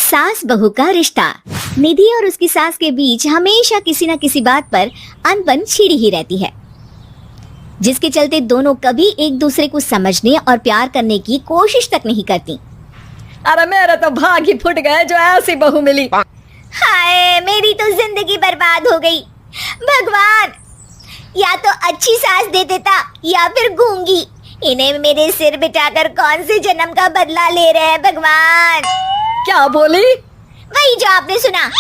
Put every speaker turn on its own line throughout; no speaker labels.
सास बहू का रिश्ता। निधि और उसकी सास के बीच हमेशा किसी न किसी बात पर अनबन छिड़ी ही रहती है, जिसके चलते दोनों कभी एक दूसरे को समझने और प्यार करने की कोशिश तक नहीं करती।
अरे मेरे तो भाग ही फुट गए जो ऐसी बहू मिली।
हाय, मेरी तो जिंदगी बर्बाद हो गई। भगवान, या तो अच्छी सास दे देता या फिर गूंगी। इन्हें मेरे सिर बिठाकर कौन से जन्म का बदला ले रहे हैं भगवान।
क्या बोली?
वही जो आपने सुना।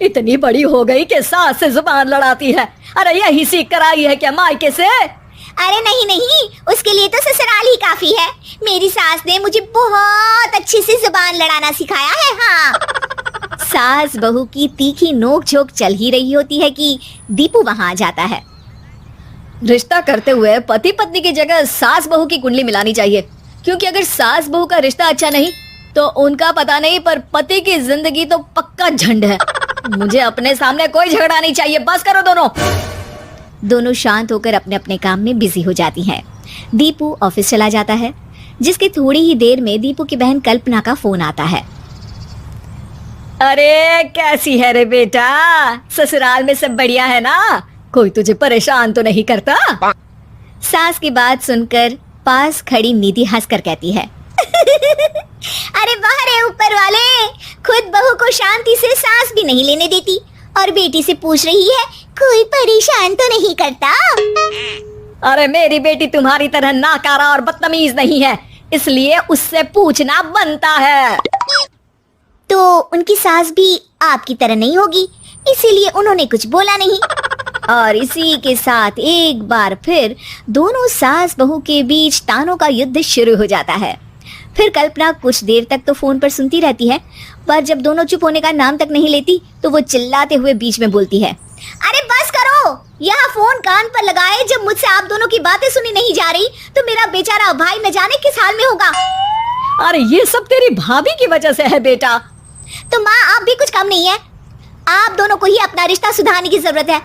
इतनी बड़ी हो गई कि सास से जुबान लड़ाती है। अरे यही सीख कर आई है क्या मायके से?
अरे नहीं नहीं, उसके लिए तो ससुराल ही काफी है। मेरी सास ने मुझे बहुत अच्छे से जुबान लड़ाना सिखाया है। हाँ। सास बहू की तीखी नोक झोंक चल ही रही होती है कि दीपू वहां आ जाता है।
रिश्ता करते हुए पति पत्नी की जगह सास बहू की कुंडली मिलानी चाहिए, क्योंकि अगर सास बहू का रिश्ता अच्छा नहीं तो उनका पता नहीं, पर पति की जिंदगी तो पक्का झंड है। मुझे अपने सामने कोई झगड़ा नहीं चाहिए, बस करो दोनों।
दोनों शांत होकर अपने अपने काम में बिजी हो जाती हैं। दीपू ऑफिस चला जाता है, जिसके थोड़ी ही देर में दीपू की बहन कल्पना का फोन आता है।
अरे कैसी है रे बेटा? ससुराल में सब बढ़िया है ना? कोई तुझे परेशान तो नहीं करता?
सास की बात सुनकर पास खड़ी निधि हंसकर कहती है, अरे बाहर है ऊपर वाले, खुद बहू को शांति से सांस भी नहीं लेने देती और बेटी से पूछ रही है कोई परेशान तो नहीं करता।
अरे मेरी बेटी तुम्हारी तरह नाकारा और बदतमीज नहीं है, इसलिए उससे पूछना बनता है।
तो उनकी सास भी आपकी तरह नहीं होगी, इसीलिए उन्होंने कुछ बोला नहीं। और इसी के साथ एक बार फिर दोनों सास बहू के बीच तानों का युद्ध शुरू हो जाता है। फिर कल्पना कुछ देर तक तो फोन पर सुनती रहती है, पर जब दोनों चुप होने का नाम तक नहीं लेती तो वो चिल्लाते हुए बीच में बोलती है, अरे बस करो, यहाँ फोन कान पर लगाए। जब मुझसे आप दोनों की बातें सुनी नहीं जा रही तो मेरा बेचारा भाई न जाने किस हाल में होगा।
अरे ये सब तेरी भाभी की वजह से है बेटा।
तो माँ, आप भी कुछ कम नहीं है। आप दोनों को ही अपना रिश्ता सुधारने की जरूरत है।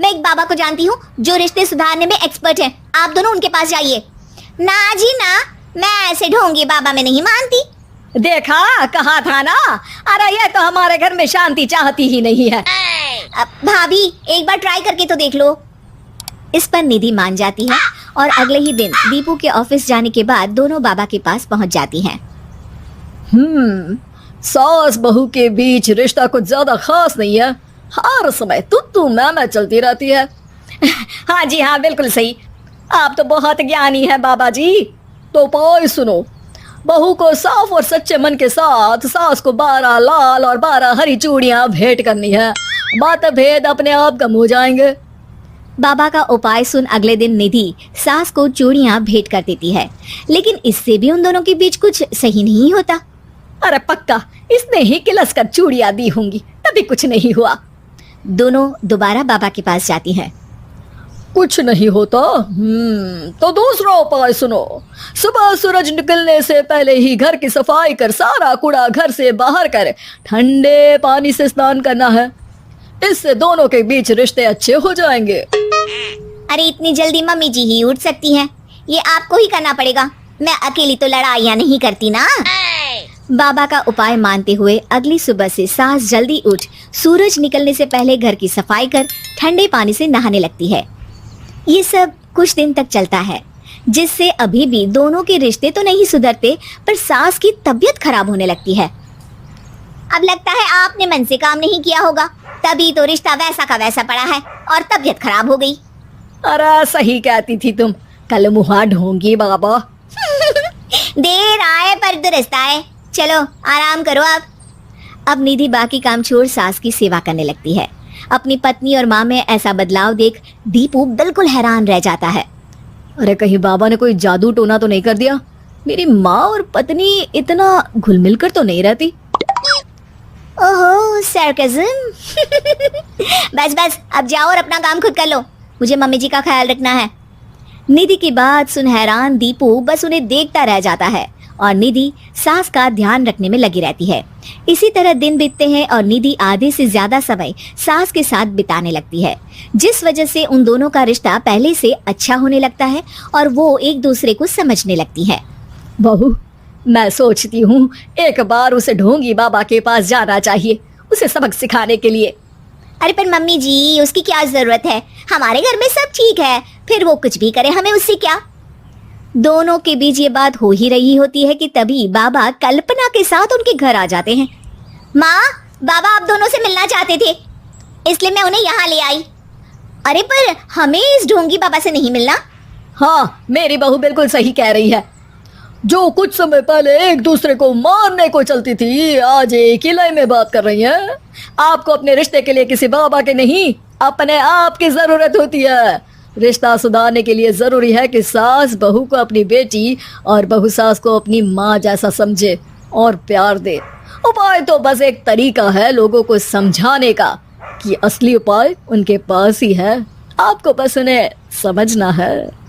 मैं एक बाबा को जानती हूँ जो रिश्ते सुधारने में एक्सपर्ट है, आप दोनों उनके पास जाइए। ना जी ना, मैं ऐसे ढोंगी बाबा में नहीं मानती।
देखा, कहा था ना। अरे ये तो हमारे घर में शांति चाहती ही नहीं है।
भाभी, एक बार ट्राई करके तो देख लो। इस पर निधि मान जाती है और अगले ही दिन दीपू के ऑफिस जाने के बाद दोनों बाबा के पास पहुंच जाती हैं।
सास बहू के बीच रिश्ता कुछ ज्यादा खास नहीं है, हर समय तू मैं चलती रहती है। हाँ जी हाँ, बिल्कुल सही। आप तो बहुत ज्ञानी है बाबा जी। तो पाई सुनो, बहू को साफ और सच्चे मन के साथ सास को 12 लाल और 12 हरी चूड़ियां भेंट करनी है। बात भेद अपने आप कम हो जाएंगे।
बाबा का उपाय सुन अगले दिन निधि सास को चूड़ियां भेंट कर देती है, लेकिन इससे भी उन दोनों के बीच कुछ सही नहीं होता।
अरे पक्का इसने ही किलस कर चूड़ियां दी होंगी, तभी कुछ नहीं हुआ।
दोनों दोबारा बाबा के पास जाती हैं।
कुछ नहीं होता। तो दूसरा उपाय सुनो। सुबह सूरज निकलने से पहले ही घर की सफाई कर सारा कूड़ा घर से बाहर कर ठंडे पानी से स्नान करना है। इससे दोनों के बीच रिश्ते अच्छे हो जाएंगे।
अरे इतनी जल्दी मम्मी जी ही उठ सकती हैं? ये आपको ही करना पड़ेगा, मैं अकेली तो लड़ाइयाँ नहीं करती ना। बाबा का उपाय मानते हुए अगली सुबह से सास जल्दी उठ सूरज निकलने से पहले घर की सफाई कर ठंडे पानी से नहाने लगती है। ये सब कुछ दिन तक चलता है, जिससे अभी भी दोनों के रिश्ते तो नहीं सुधरते, पर सास की तबीयत खराब होने लगती है। अब लगता है आपने मन से काम नहीं किया होगा, तभी तो रिश्ता वैसा का वैसा पड़ा है और तबीयत खराब हो गई।
अरे सही कहती थी तुम, कल मुहा ढोंगी बाबा।
देर आए पर दुरुस्त आए। चलो आराम करो आप। अब निधि बाकी काम छोड़ सास की सेवा करने लगती है। अपनी पत्नी और माँ में ऐसा बदलाव देख दीपू बिल्कुल हैरान रह जाता है।
अरे कहीं बाबा ने कोई जादू टोना तो नहीं कर दिया? मेरी माँ और पत्नी इतना घुल मिल कर तो नहीं रहती।
ओहो सरकाज़म। बस बस, अब जाओ और अपना काम खुद कर लो, मुझे मम्मी जी का ख्याल रखना है। निधि की बात सुन हैरान दीपू बस उन्हें देखता रह जाता है और निधि सास का ध्यान रखने में लगी रहती है। इसी तरह दिन बीतते हैं और निधि आधे से ज्यादा समय सास के साथ बिताने लगती है, जिस वजह से उन दोनों का रिश्ता पहले से अच्छा होने लगता है और वो एक दूसरे को समझने लगती है।
बहू, मैं सोचती हूँ एक बार उसे ढोंगी बाबा के पास जाना चाहिए, उसे सबक सिखाने के लिए।
अरे पर मम्मी जी, उसकी क्या जरूरत है? हमारे घर में सब ठीक है, फिर वो कुछ भी करे, हमें उससे क्या। दोनों के बीच ये बात हो ही रही होती है कि तभी बाबा कल्पना के साथ उनके घर आ जाते हैं। माँ, बाबा आप दोनों से मिलना चाहते थे, इसलिए मैं उन्हें यहाँ ले आई। अरे पर हमें इस ढोंगी बाबा से नहीं मिलना।
हाँ, मेरी बहू बिल्कुल सही कह रही है। जो कुछ समय पहले एक दूसरे को मारने को चलती थी, आज एक ही लय में बात कर रही है। आपको अपने रिश्ते के लिए किसी बाबा के नहीं, अपने आप की जरूरत होती है। रिश्ता सुधारने के लिए जरूरी है कि सास बहू को अपनी बेटी और बहू सास को अपनी माँ जैसा समझे और प्यार दे। उपाय तो बस एक तरीका है लोगों को समझाने का कि असली उपाय उनके पास ही है, आपको बस उन्हें समझना है।